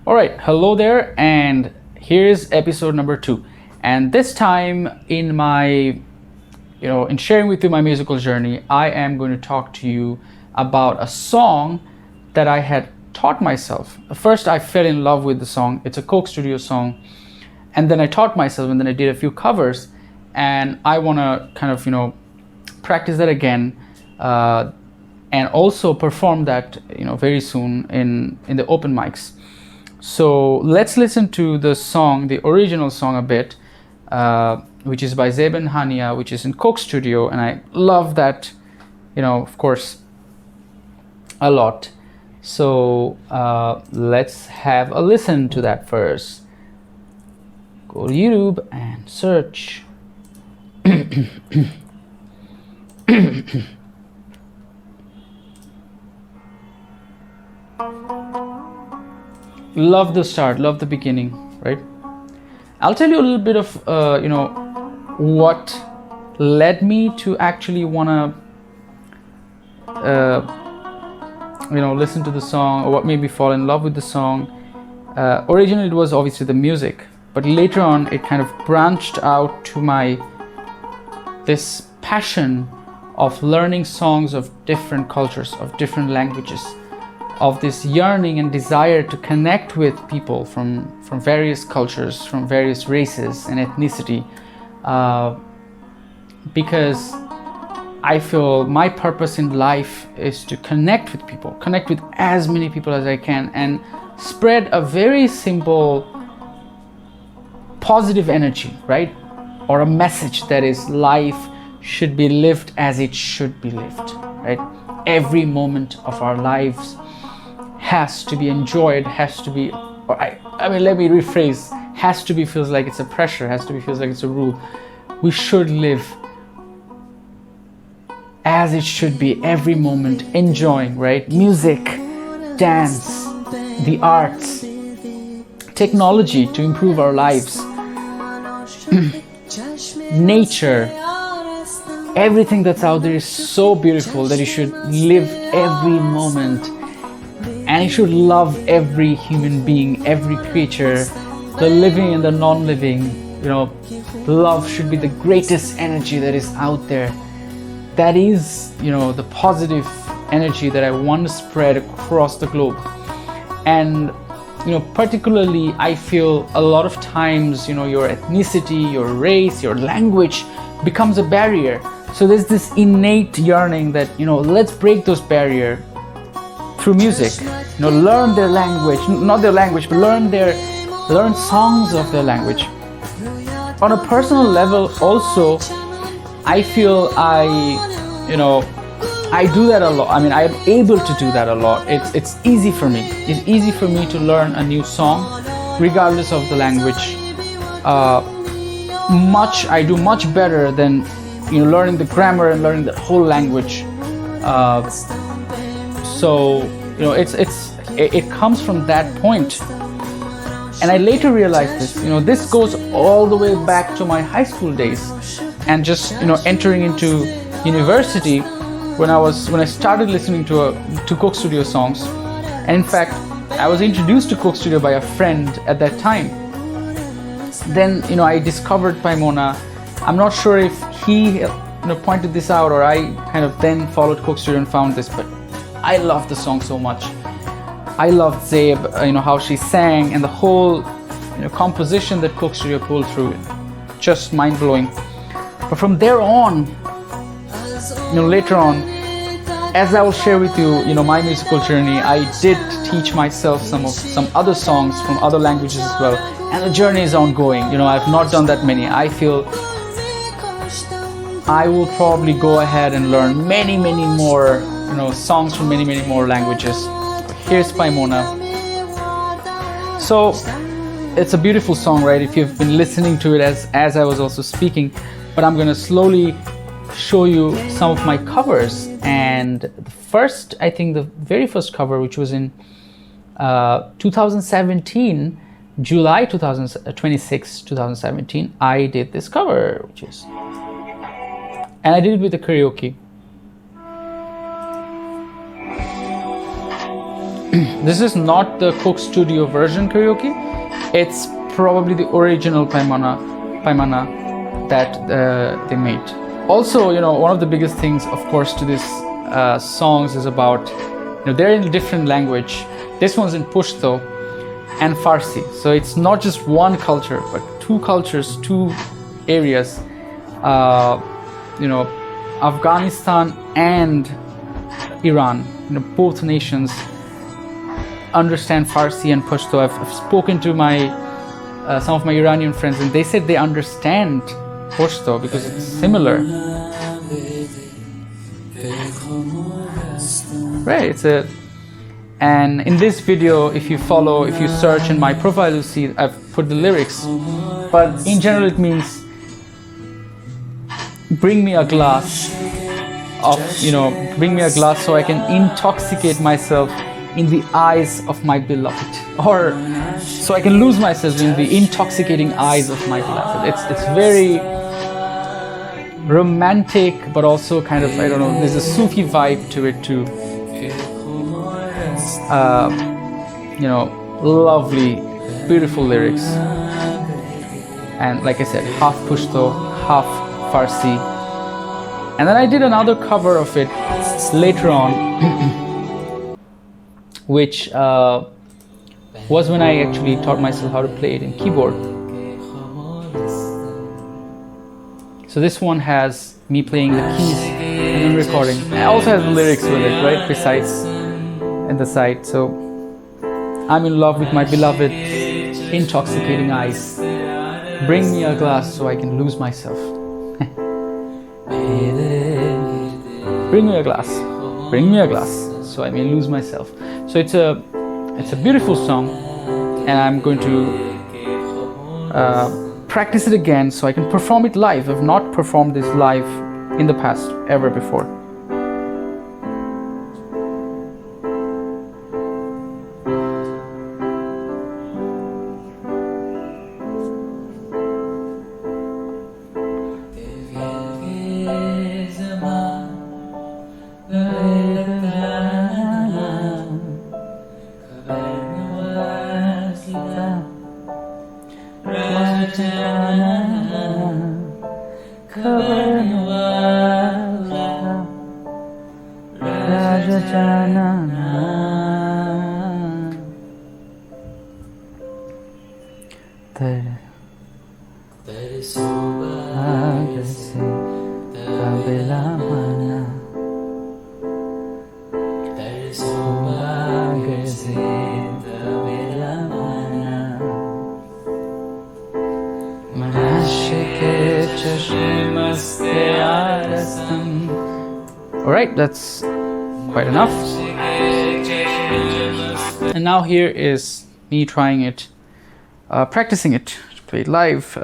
All right, hello there, and here's episode number 2. And this time, in sharing with you my musical journey, I am going to talk to you about a song that I had taught myself. First, I fell in love with the song. It's a Coke Studio song, and then I taught myself, and then I did a few covers, and I want to kind of practice that again, and also perform that very soon in the open mics. So let's listen to the song, the original song a bit, which is by Zeb and Haniya, which is in Coke Studio, and I love that, of course, a lot. So let's have a listen to that first. Go to YouTube and search. Love the start, love the beginning, right? I'll tell you a little bit of what led me to actually want to listen to the song, or what made me fall in love with the song. Originally it was obviously the music, but later on it kind of branched out to this passion of learning songs of different cultures, of different languages, of this yearning and desire to connect with people from various cultures, from various races and ethnicity, because I feel my purpose in life is to connect with people, connect with as many people as I can, and spread a very simple positive energy, right? Or a message that is, life should be lived as it should be lived, right? Every moment of our lives has to be enjoyed, has to be, let me rephrase, has to be feels like it's a pressure, has to be feels like it's a rule. We should live as it should be, every moment, enjoying, right? Music, dance, the arts, technology to improve our lives, nature, everything that's out there is so beautiful that you should live every moment. And you should love every human being, every creature, the living and the non-living. Love should be the greatest energy that is out there. That is, the positive energy that I want to spread across the globe. And, particularly, I feel a lot of times, your ethnicity, your race, your language becomes a barrier. So there's this innate yearning that, let's break those barriers through music. Learn their language, not their language, but learn songs of their language. On a personal level also, I feel I do that a lot. I am able to do that a lot. It's easy for me. It's easy for me to learn a new song, regardless of the language. I do much better than learning the grammar and learning the whole language. It comes from that point. And I later realized this goes all the way back to my high school days, and just entering into university when I started listening to Coke Studio songs. And in fact, I was introduced to Coke Studio by a friend at that time. Then I discovered Paimona. I'm not sure if he pointed this out, or I kind of then followed Coke Studio and found this, but I love the song so much. I loved Zeb, how she sang, and the whole composition that Coke Studio pulled through, just mind-blowing. But from there on, later on, as I will share with you, my musical journey, I did teach myself some other songs from other languages as well, and the journey is ongoing. I've not done that many. I feel I will probably go ahead and learn many more songs from many more languages. Here's Paimona. So it's a beautiful song, right? If you've been listening to it as I was also speaking, but I'm going to slowly show you some of my covers. And the very first cover, which was in 2017, July 26, 2017, I did this cover, and I did it with the karaoke. This is not the Coke Studio version karaoke. It's probably the original Paimana that they made. Also, one of the biggest things, of course, to this songs is about, they're in a different language. This one's in Pushto and Farsi. So it's not just one culture, but two cultures, two areas. Afghanistan and Iran, both nations understand Farsi and Pushto. I've spoken to some of my Iranian friends, and they said they understand Pushto because it's similar. Right, and in this video, if you search in my profile, you'll see I've put the lyrics. But in general, it means, bring me a glass so I can intoxicate myself in the eyes of my beloved, or so I can lose myself in the intoxicating eyes of my beloved. It's very romantic, but also kind of, there's a Sufi vibe to it too. Lovely, beautiful lyrics. And like I said, half Pushto, half Farsi. And then I did another cover of it later on, which was when I actually taught myself how to play it in keyboard. So this one has me playing the keys and then recording. It also has the lyrics with it, right, besides in the side. So I'm in love with my beloved, intoxicating eyes. Bring me a glass so I can lose myself. Bring me a glass so I may lose myself. So it's a beautiful song, and I'm going to practice it again so I can perform it live. I've not performed this live in the past ever before. Alright, that's quite enough. And now here is me trying it, practicing it to play it live.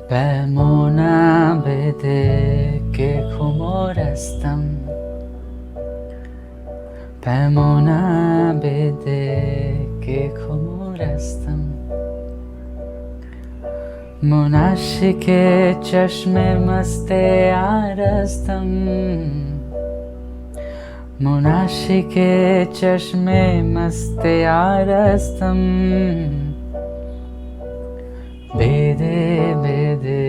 Paimona bede ke khumorastam, Paimona bede ke khumorastam, munashike chashme maste arastam, munashike chashme maste arastam, bede bede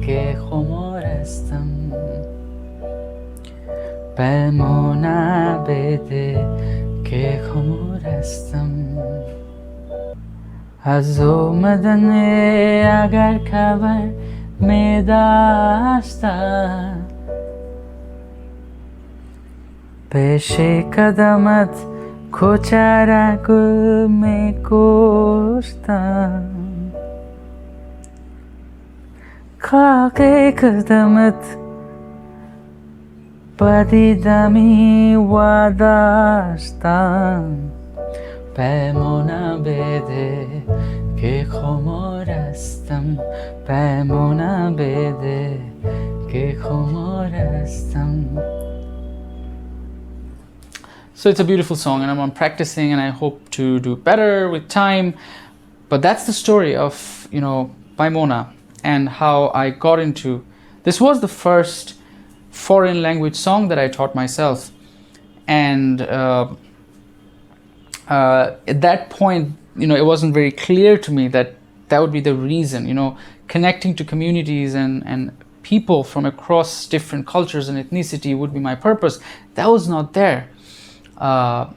ke khumorastam, Paimona bede ke khumorastam. Az omadane agar khabar mein dashta, peshe kadamat khochara gul mein koshta, khake kadamat padidami wadashta, Paimona bede ke khumorastam, Paimona bede ke khumorastam. So it's a beautiful song, and I'm practicing, and I hope to do better with time. But that's the story of, Paimona, and how I got into. This was the first foreign language song that I taught myself, and at that point, it wasn't very clear to me that would be the reason. Connecting to communities and people from across different cultures and ethnicity would be my purpose. That was not there. But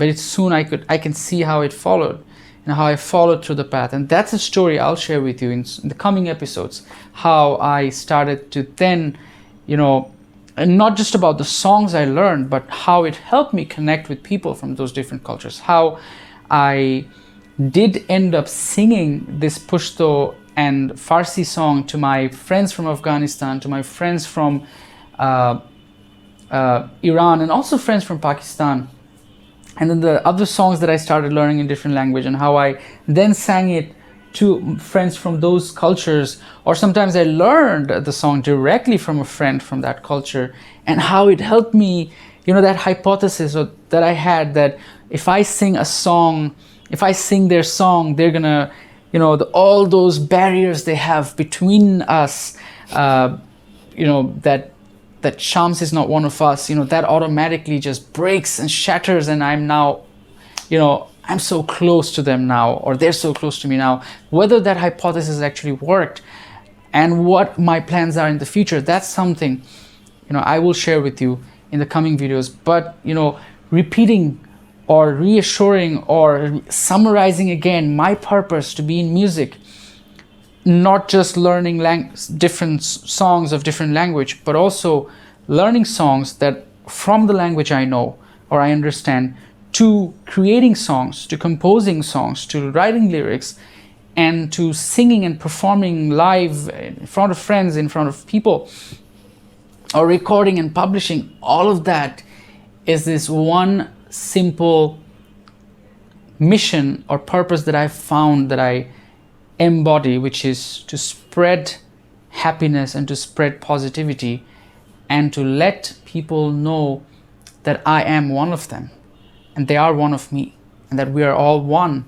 it's soon I can see how it followed, and how I followed through the path. And that's a story I'll share with you in the coming episodes, how I started to then, and not just about the songs I learned, but how it helped me connect with people from those different cultures. How I did end up singing this Pushto and Farsi song to my friends from Afghanistan, to my friends from Iran, and also friends from Pakistan. And then the other songs that I started learning in different language, and how I then sang it to friends from those cultures, or sometimes I learned the song directly from a friend from that culture, and how it helped me, that hypothesis that I had, that if I sing their song, they're gonna, all those barriers they have between us, that Shams is not one of us, that automatically just breaks and shatters, and I'm now, I'm so close to them now, or they're so close to me now. Whether that hypothesis actually worked and what my plans are in the future, that's something, I will share with you in the coming videos. But, repeating or reassuring or summarizing again my purpose to be in music, not just learning different songs of different language, but also learning songs that from the language I know or I understand, to creating songs, to composing songs, to writing lyrics, and to singing and performing live in front of friends, in front of people, or recording and publishing. All of that is this one simple mission or purpose that I found, that I embody, which is to spread happiness and to spread positivity, and to let people know that I am one of them, and they are one of me, and that we are all one,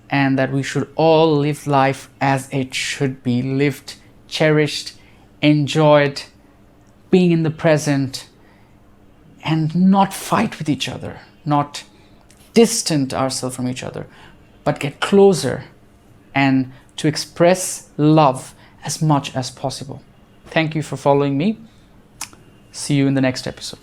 and that we should all live life as it should be lived, cherished, enjoyed, being in the present, and not fight with each other, not distant ourselves from each other, but get closer, and to express love as much as possible. Thank you for following me. See you in the next episode.